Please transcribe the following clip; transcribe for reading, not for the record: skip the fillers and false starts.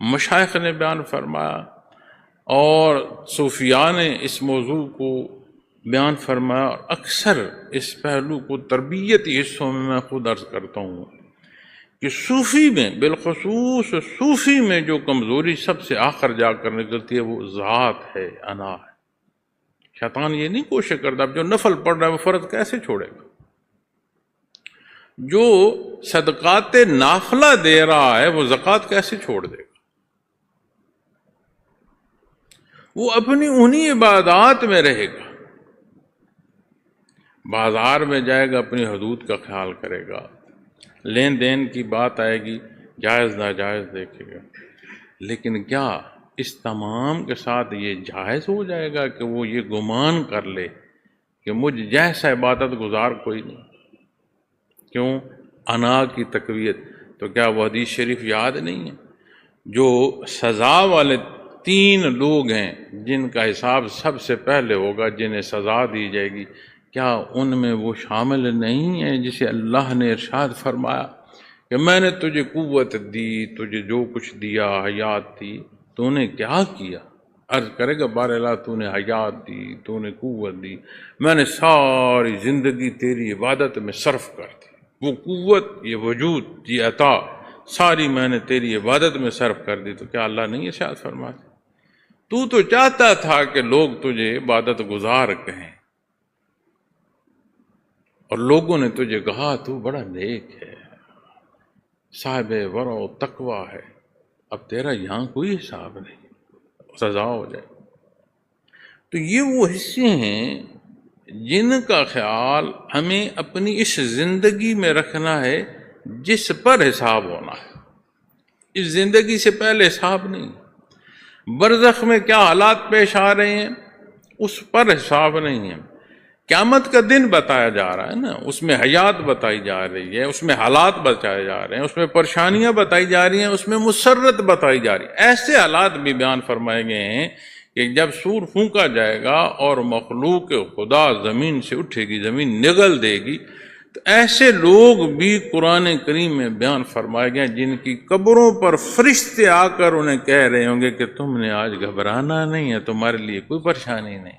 مشائخ نے بیان فرمایا اور صوفیاء نے اس موضوع کو بیان فرمایا، اور اکثر اس پہلو کو تربیتی حصوں میں خود عرض کرتا ہوں کہ صوفی میں، بالخصوص صوفی میں جو کمزوری سب سے آخر جا کر نکلتی ہے وہ ذات ہے، انا ہے۔ شیطان یہ نہیں کوشش کرتا اب جو نفل پڑھ رہا ہے وہ فرض کیسے چھوڑے گا، جو صدقات نافلہ دے رہا ہے وہ زکوٰۃ کیسے چھوڑ دے گا، وہ اپنی انہی عبادات میں رہے گا، بازار میں جائے گا اپنی حدود کا خیال کرے گا، لین دین کی بات آئے گی جائز ناجائز دیکھے گا، لیکن کیا اس تمام کے ساتھ یہ جائز ہو جائے گا کہ وہ یہ گمان کر لے کہ مجھ جیسا عبادت گزار کوئی نہیں؟ کیوں؟ انا کی تقویت۔ تو کیا وہ حدیث شریف یاد نہیں ہے؟ جو سزا والے 3 لوگ ہیں جن کا حساب سب سے پہلے ہوگا، جنہیں سزا دی جائے گی، کیا ان میں وہ شامل نہیں ہے جسے اللہ نے ارشاد فرمایا کہ میں نے تجھے قوت دی، تجھے جو کچھ دیا، حیات دی، تو نے کیا کیا؟ عرض کرے گا بار اللہ تو نے حیات دی، تو نے قوت دی، میں نے ساری زندگی تیری عبادت میں صرف کر دی، وہ قوت، یہ وجود، یہ عطا ساری میں نے تیری عبادت میں صرف کر دی۔ تو کیا اللہ نہیں ارشاد فرماتے؟ تو چاہتا تھا کہ لوگ تجھے عبادت گزار کہیں، اور لوگوں نے تجھے کہا تو بڑا نیک ہے، صاحب ورع و تقویٰ ہے، اب تیرا یہاں کوئی حساب نہیں، سزا ہو جائے۔ تو یہ وہ حصے ہیں جن کا خیال ہمیں اپنی اس زندگی میں رکھنا ہے جس پر حساب ہونا ہے، اس زندگی سے پہلے حساب نہیں۔ برزخ میں کیا حالات پیش آ رہے ہیں اس پر حساب نہیں ہے، قیامت کا دن بتایا جا رہا ہے نا، اس میں حیات بتائی جا رہی ہے، اس میں حالات بتائے جا رہے ہیں، اس میں پریشانیاں بتائی جا رہی ہیں، اس میں مسرت بتائی جا رہی ہے۔ ایسے حالات بھی بیان فرمائے گئے ہیں کہ جب سور پھونکا جائے گا اور مخلوق خدا زمین سے اٹھے گی، زمین نگل دے گی، تو ایسے لوگ بھی قرآن کریم میں بیان فرمائے گئے جن کی قبروں پر فرشتے آ کر انہیں کہہ رہے ہوں گے کہ تم نے آج گھبرانا نہیں ہے، تمہارے لیے کوئی پریشانی نہیں۔